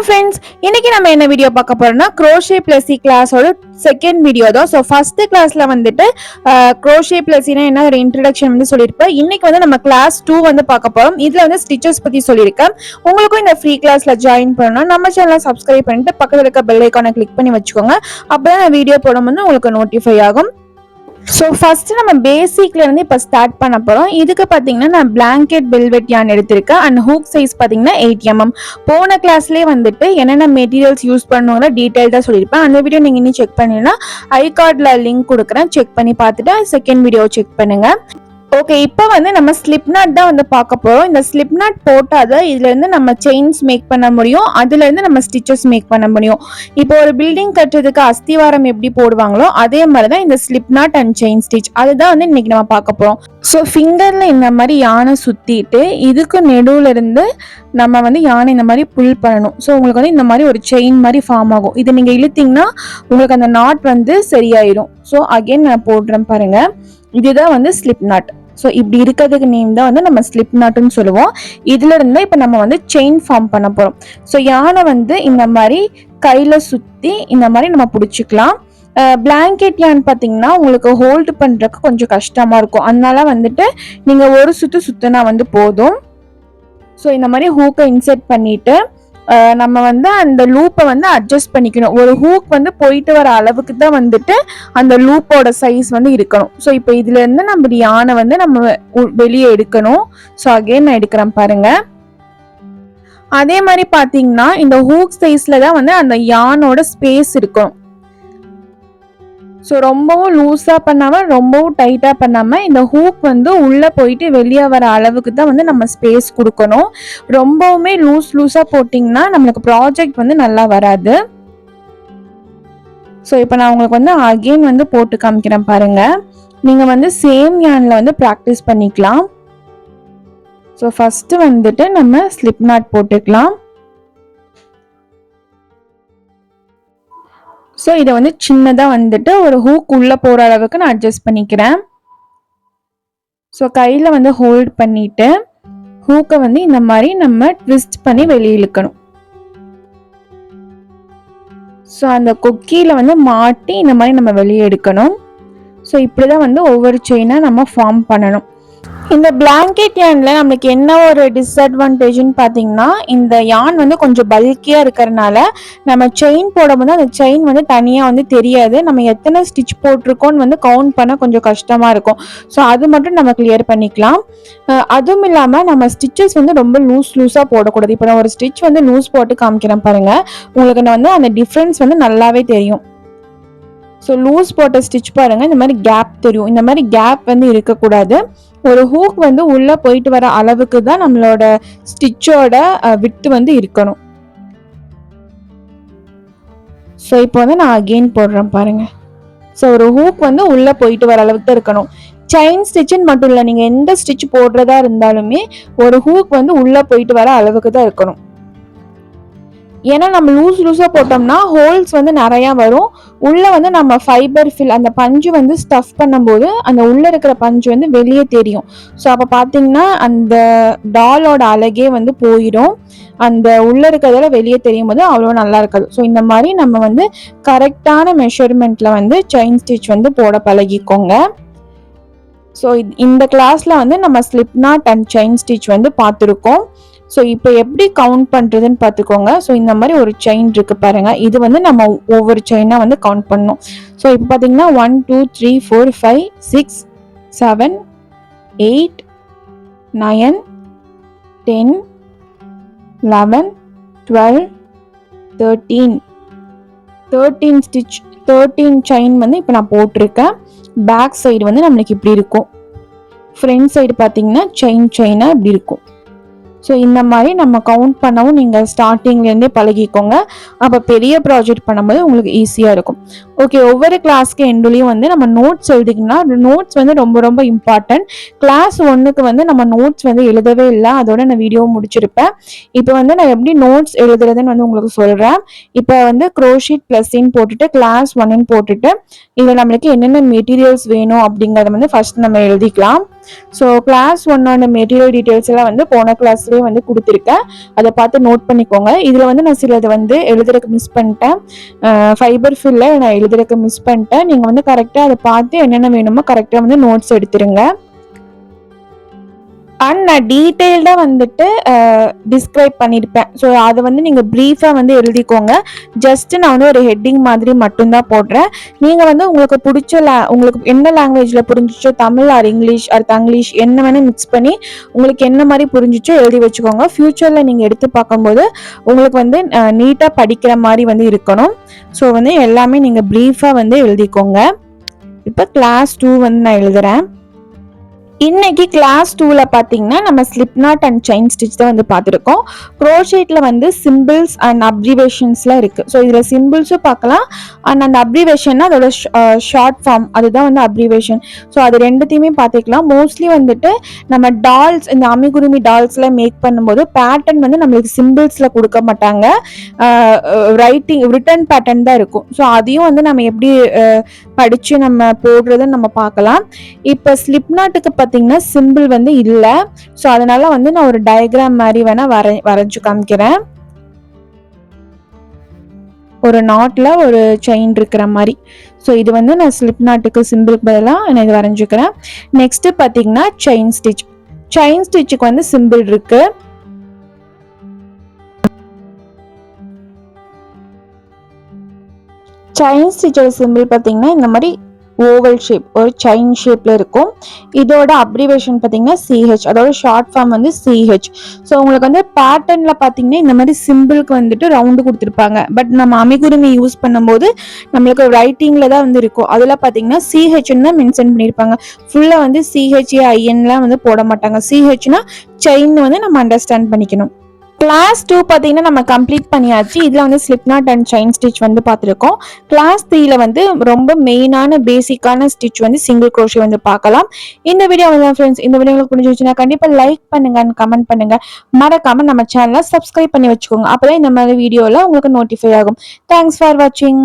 Friends, இன்னைக்கு நம்ம என்ன வீடியோ பார்க்க போறோம்னா crochet plus C கிளாஸோட செகண்ட் வீடியோ தான். ஸோ ஃபர்ஸ்ட் கிளாஸ்ல வந்துட்டு crochet plus C என்ன ஒரு இன்ட்ரடக்ஷன் வந்து சொல்லியிருப்பேன். இன்னைக்கு வந்து நம்ம கிளாஸ் 2 வந்து பார்க்க போறோம். இதுல வந்து ஸ்டிச்சஸ் பத்தி சொல்லியிருக்கேன். உங்களுக்கும் இந்த ஃப்ரீ கிளாஸ்ல ஜாயின் பண்ணணும்னா நம்ம சேனலை சப்ஸ்கிரைப் பண்ணிட்டு பக்கத்துல இருக்க பெல் ஐக்கானை கிளிக் பண்ணி வச்சுக்கோங்க. அப்பதான் வீடியோ போடும்போது உங்களுக்கு நோட்டிஃபை ஆகும். ஸோ ஃபர்ஸ்ட் நம்ம பேசிக்ல இருந்து இப்போ ஸ்டார்ட் பண்ண போறோம். இதுக்கு பார்த்தீங்கன்னா நான் பிளாங்கெட் வெல்வெட் யான் எடுத்திருக்கேன். அண்ட் ஹூக் சைஸ் பார்த்தீங்கன்னா 8 mm. போன கிளாஸ்லேயே வந்துட்டு என்னென்ன மெட்டீரியல்ஸ் யூஸ் பண்ணுங்கிற டீட்டெயில்டாக சொல்லியிருப்பேன். அந்த வீடியோ நீங்கள் இன்னும் செக் பண்ணீங்கன்னா ஐ கார்டில் லிங்க் கொடுக்குறேன், செக் பண்ணி பார்த்துட்டு செகண்ட் வீடியோ செக் பண்ணுங்க. ஓகே, இப்போ வந்து நம்ம ஸ்லிப் நாட் தான் வந்து பார்க்க போறோம். இந்த ஸ்லிப் நாட் போட்டாதான் இதுல இருந்து நம்ம செயின்ஸ் மேக் பண்ண முடியும், அதுல இருந்து நம்ம ஸ்டிச்சஸ் மேக் பண்ண முடியும். இப்போ ஒரு பில்டிங் கட்டுறதுக்கு அஸ்திவாரம் எப்படி போடுவாங்களோ அதே மாதிரிதான் இந்த slip not and chain stitch, அதுதான் வந்து இன்னைக்கு நம்ம பார்க்க போறோம். ஸோ ஃபிங்கர்ல இந்த மாதிரி யானை சுத்திட்டு இதுக்கு நெடுவுல இருந்து நம்ம வந்து யானை இந்த மாதிரி புல் பண்ணணும். ஸோ உங்களுக்கு வந்து இந்த மாதிரி ஒரு செயின் மாதிரி ஃபார்ம் ஆகும். இதை நீங்க இழுத்தீங்கன்னா உங்களுக்கு அந்த நாட் வந்து சரியாயிடும். ஸோ அகைன் நான் போடுறேன் பாருங்க, இதுதான் வந்து ஸ்லிப் நாட். ஸோ இப்படி இருக்கிறதுக்கு நேம் தான் வந்து நம்ம ஸ்லிப் நாட்னு சொல்லுவோம். இதுல இருந்தா இப்போ நம்ம வந்து செயின் ஃபார்ம் பண்ண போறோம். ஸோ யானை வந்து இந்த மாதிரி கையில சுத்தி இந்த மாதிரி நம்ம பிடிச்சிக்கலாம். பிளாங்கெட் யான் பார்த்தீங்கன்னா உங்களுக்கு ஹோல்டு பண்றதுக்கு கொஞ்சம் கஷ்டமா இருக்கும், அதனால வந்துட்டு நீங்க ஒரு சுத்துனா வந்து போதும். ஸோ இந்த மாதிரி ஹூக்கை இன்செர்ட் பண்ணிட்டு நம்ம வந்து அந்த லூப்பை வந்து அட்ஜஸ்ட் பண்ணிக்கணும். ஒரு ஹூக் வந்து போயிட்டு வர அளவுக்கு தான் வந்துட்டு அந்த லூப்போட சைஸ் வந்து இருக்கணும். ஸோ இப்போ இதுல இருந்து நம்ம யானை வந்து நம்ம வெளியே எடுக்கணும். ஸோ அகைன் நான் எடுக்கிறேன் பாருங்க. அதே மாதிரி பாத்தீங்கன்னா இந்த ஹூக் சைஸ்ல தான் வந்து அந்த யானோட ஸ்பேஸ் இருக்கும். ஸோ ரொம்பவும் லூஸா பண்ணாம ரொம்பவும் டைட்டா பண்ணாம இந்த ஹூக் வந்து உள்ள போயிட்டு வெளியே வர அளவுக்கு தான் வந்து நம்ம ஸ்பேஸ் கொடுக்கணும். ரொம்பவுமே லூஸா போட்டிங்கன்னா நம்மளுக்கு ப்ராஜெக்ட் வந்து நல்லா வராது. ஸோ இப்போ நான் உங்களுக்கு வந்து அகெயின் வந்து போட்டு காமிக்கிறேன் பாருங்க. நீங்க வந்து சேம் யான்ல வந்து ப்ராக்டிஸ் பண்ணிக்கலாம். ஸோ ஃபர்ஸ்ட் வந்துட்டு நம்ம ஸ்லிப் நாட் போட்டுக்கலாம். ஸோ இதை வந்து சின்னதாக வந்துட்டு ஒரு ஹூக் உள்ள போகிற அளவுக்கு நான் அட்ஜஸ்ட் பண்ணிக்கிறேன். ஸோ கையில் வந்து ஹோல்ட் பண்ணிட்டு ஹூக்கை வந்து இந்த மாதிரி நம்ம ட்விஸ்ட் பண்ணி வெளியே இழுக்கணும். ஸோ அந்த கொக்கியில் வந்து மாட்டி இந்த மாதிரி நம்ம வெளியே எடுக்கணும். ஸோ இப்படி தான் வந்து ஒவ்வொரு செயினாக நம்ம ஃபார்ம் பண்ணணும். இந்த பிளாங்கெட் யான்ல நம்மளுக்கு என்ன ஒரு டிஸ்அட்வான்டேஜ்னு பார்த்தீங்கன்னா இந்த யான் வந்து கொஞ்சம் பல்கியாக இருக்கிறதுனால நம்ம செயின் போடும்போது அந்த செயின் வந்து தனியாக வந்து தெரியாது. நம்ம எத்தனை ஸ்டிச் போட்டிருக்கோன்னு வந்து கவுண்ட் பண்ண கொஞ்சம் கஷ்டமாக இருக்கும். ஸோ அது மட்டும் நம்ம கிளியர் பண்ணிக்கலாம். அதுவும் இல்லாமல் நம்ம ஸ்டிச்சஸ் வந்து ரொம்ப லூஸாக போடக்கூடாது. இப்போ நான் ஒரு ஸ்டிச் வந்து லூஸ் போட்டு காமிக்கிறேன் பாருங்க, உங்களுக்கு வந்து அந்த டிஃப்ரென்ஸ் வந்து நல்லாவே தெரியும். ஸோ லூஸ் போட்ட ஸ்டிச் பாருங்க, இந்த மாதிரி கேப் தெரியும். இந்த மாதிரி கேப் வந்து இருக்கக்கூடாது. ஒரு ஹூக் வந்து உள்ள போயிட்டு வர அளவுக்கு தான் நம்மளோட ஸ்டிச்சோட விட்த் வந்து இருக்கணும். ஸோ இப்போ வந்து நான் அகெயின் போடுறேன் பாருங்க. ஸோ ஒரு ஹூக் வந்து உள்ள போயிட்டு வர அளவுக்கு தான் இருக்கணும். செயின் ஸ்டிச்சுன்னு மட்டும் இல்லை, நீங்க எந்த ஸ்டிச் போடுறதா இருந்தாலுமே ஒரு ஹூக் வந்து உள்ள போயிட்டு வர அளவுக்கு தான் இருக்கணும். ஏன்னா நம்ம லூஸா போட்டோம்னா ஹோல்ஸ் வந்து நிறைய வரும். உள்ள வந்து நம்ம ஃபைபர் ஃபில் அந்த பஞ்சு வந்து ஸ்டஃப் பண்ணும்போது அந்த உள்ள இருக்கிற பஞ்சு வந்து வெளியே தெரியும். ஸோ அப்போ பார்த்தீங்கன்னா அந்த டாலோட அழகே வந்து போயிடும். அந்த உள்ள இருக்கிறதால வெளியே தெரியும் போது அவ்வளோ நல்லா இருக்காது. ஸோ இந்த மாதிரி நம்ம வந்து கரெக்டான மெஷர்மெண்ட்ல வந்து செயின் ஸ்டிச் வந்து போட பழகிக்கோங்க. ஸோ இந்த கிளாஸ்ல வந்து நம்ம slip not and chain stitch வந்து பார்த்துருக்கோம். ஸோ இப்போ எப்படி கவுண்ட் பண்ணுறதுன்னு பார்த்துக்கோங்க. ஸோ இந்த மாதிரி ஒரு செயின் இருக்கு பாருங்க, இது வந்து நம்ம ஒவ்வொரு செயினாக வந்து கவுண்ட் பண்ணணும். ஸோ இப்போ பார்த்தீங்கன்னா 1 2 3 4 5 6 7 8 9 10 11 12 13 ஸ்டிச் 13 செயின் வந்து இப்போ நான் போட்டிருக்கேன். பேக் சைடு வந்து நம்மளுக்கு இப்படி இருக்கும், ஃப்ரண்ட் சைடு பார்த்தீங்கன்னா செயினாக இப்படி இருக்கும். ஸோ இந்த மாதிரி நம்ம கவுண்ட் பண்ணவும் நீங்கள் ஸ்டார்டிங்லேருந்தே பழகிக்கோங்க. அப்போ பெரிய ப்ராஜெக்ட் பண்ணும்போது உங்களுக்கு ஈஸியாக இருக்கும். ஓகே, ஒவ்வொரு கிளாஸ்க்கு எண்டுலேயும் வந்து நம்ம நோட்ஸ் எழுதிக்கணும்னா நோட்ஸ் வந்து ரொம்ப ரொம்ப இம்பார்ட்டன்ட். கிளாஸ் 1க்கு வந்து நம்ம நோட்ஸ் வந்து எழுதவே இல்லை, அதோட நான் வீடியோ முடிச்சிருப்பேன். இப்போ வந்து நான் எப்படி நோட்ஸ் எழுதுறதுன்னு வந்து உங்களுக்கு சொல்கிறேன். இப்போ வந்து crochet +ன்னு போட்டுட்டு கிளாஸ் 1ன்னு போட்டுட்டு இதில் நம்மளுக்கு என்னென்ன மெட்டீரியல்ஸ் வேணும் அப்படிங்கிறத வந்து ஃபர்ஸ்ட் நம்ம எழுதிக்கலாம். ஸோ கிளாஸ் ஒன்னோட மெட்டீரியல் டீட்டெயில்ஸ் எல்லாம் வந்து போன கிளாஸ்லேயே வந்து கொடுத்துருக்கேன். அதை பார்த்து நோட் பண்ணிக்கோங்க. இதில் வந்து நான் சிலது வந்து எழுதுறதுக்கு மிஸ் பண்ணிட்டேன். ஃபைபர் ஃபில்ல நான் எழுதுறதுக்கு மிஸ் பண்ணிட்டேன். நீங்கள் வந்து கரெக்டாக அதை பார்த்து என்னென்ன வேணுமோ கரெக்டாக வந்து நோட்ஸ் எடுத்துருங்க. அண்ட் நான் டீட்டெயில்டாக வந்துட்டு டிஸ்கிரைப் பண்ணியிருப்பேன். ஸோ அதை வந்து நீங்கள் ப்ரீஃபாக வந்து எழுதிக்கோங்க. ஜஸ்ட்டு நான் வந்து ஒரு ஹெட்டிங் மாதிரி மட்டும்தான் போடுறேன். நீங்கள் வந்து உங்களுக்கு பிடிச்ச உங்களுக்கு என்ன லாங்குவேஜில் புரிஞ்சிச்சோ, Tamil or English or Tanglish என்ன வேணால் மிக்ஸ் பண்ணி உங்களுக்கு என்ன மாதிரி புரிஞ்சிச்சோ எழுதி வச்சுக்கோங்க. ஃப்யூச்சரில் நீங்கள் எடுத்து பார்க்கும்போது உங்களுக்கு வந்து நீட்டாக படிக்கிற மாதிரி வந்து இருக்கணும். ஸோ வந்து எல்லாமே நீங்கள் ப்ரீஃபாக வந்து எழுதிக்கோங்க. இப்போ கிளாஸ் 2 வந்து நான் எழுதுகிறேன். இன்னைக்கு கிளாஸ் 2ல பார்த்தீங்கன்னா நம்ம slip not and chain stitch தான் வந்து பார்த்துருக்கோம். க்ரோஷேட்டில் வந்து சிம்பிள்ஸ் அண்ட் அப்ரிவேஷன்ஸ்லாம் இருக்குது. ஸோ இதில் சிம்பிள்ஸும் பார்க்கலாம் அண்ட் அந்த அப்ரிவேஷன்னா அதோட ஷார்ட் ஃபார்ம் அதுதான் வந்து அப்ரிவேஷன். ஸோ அது ரெண்டுத்தையுமே பார்த்துக்கலாம். மோஸ்ட்லி வந்துட்டு நம்ம டால்ஸ் இந்த அமிகுருமி டால்ஸ்லாம் மேக் பண்ணும்போது பேட்டர்ன் வந்து நம்மளுக்கு சிம்பிள்ஸில் கொடுக்க மாட்டாங்க. ரிட்டன் பேட்டர்ன் தான் இருக்கும். ஸோ அதையும் வந்து நம்ம எப்படி படித்து நம்ம போடுறதுன்னு நம்ம பார்க்கலாம். இப்போ ஸ்லிப் நாட்டுக்கு பார்த்தீங்கன்னா சிம்பிள் வந்து இல்லை. ஸோ அதனால வந்து நான் ஒரு டயக்ராம் மாதிரி வேணா வரைஞ்சு காமிக்கிறேன். ஒரு நாட்டில் ஒரு செயின் இருக்கிற மாதிரி. ஸோ இது வந்து நான் ஸ்லிப் நாட்டுக்கு சிம்பிளுக்கு பதிலாக நான் இது வரைஞ்சிக்கிறேன். நெக்ஸ்ட்டு பார்த்தீங்கன்னா செயின் ஸ்டிச். செயின் ஸ்டிச்சுக்கு வந்து சிம்பிள் இருக்கு. செயின் ஸ்டிச்சோட சிம்பிள் பார்த்தீங்கன்னா இந்த மாதிரி ஓவல் ஷேப் ஒரு செயின் ஷேப்ல இருக்கும். இதோட அப்ரிவேஷன் பார்த்தீங்கன்னா CH, அதோட ஷார்ட் ஃபார்ம் வந்து CH. ஸோ உங்களுக்கு வந்து பேட்டர்ன்ல பார்த்தீங்கன்னா இந்த மாதிரி சிம்பிளுக்கு வந்துட்டு ரவுண்டு கொடுத்துருப்பாங்க. பட் நம்ம அமிகுருமி யூஸ் பண்ணும்போது நம்மளுக்கு ரைட்டிங்ல தான் வந்து இருக்கும். அதில் பார்த்தீங்கன்னா CHன்னு தான் மென்ஷன் பண்ணியிருப்பாங்க. ஃபுல்லாக வந்து CHAINலாம் வந்து போட மாட்டாங்க. CHனா செயின் வந்து நம்ம அண்டர்ஸ்டாண்ட் பண்ணிக்கணும். கிளாஸ் 2 பார்த்தீங்கன்னா நம்ம கம்ப்ளீட் பண்ணியாச்சு. இதில் வந்து slip not and chain stitch வந்து பார்த்துருக்கோம். கிளாஸ் 3ல வந்து ரொம்ப மெயினான பேசிக்கான ஸ்டிச் வந்து சிங்கிள் க்ரோஷே வந்து பார்க்கலாம். இந்த வீடியோ வந்து ஃப்ரெண்ட்ஸ், இந்த வீடியோ உங்களுக்கு பிடிச்சிருச்சுன்னா கண்டிப்பாக லைக் பண்ணுங்க அண்ட் கமெண்ட் பண்ணுங்க. மறக்காம நம்ம சேனலை சப்ஸ்கிரைப் பண்ணி வச்சுக்கோங்க. அப்போதான் இந்த மாதிரி வீடியோவில் உங்களுக்கு நோட்டிஃபை ஆகும். தேங்க்ஸ் ஃபார் வாட்சிங்.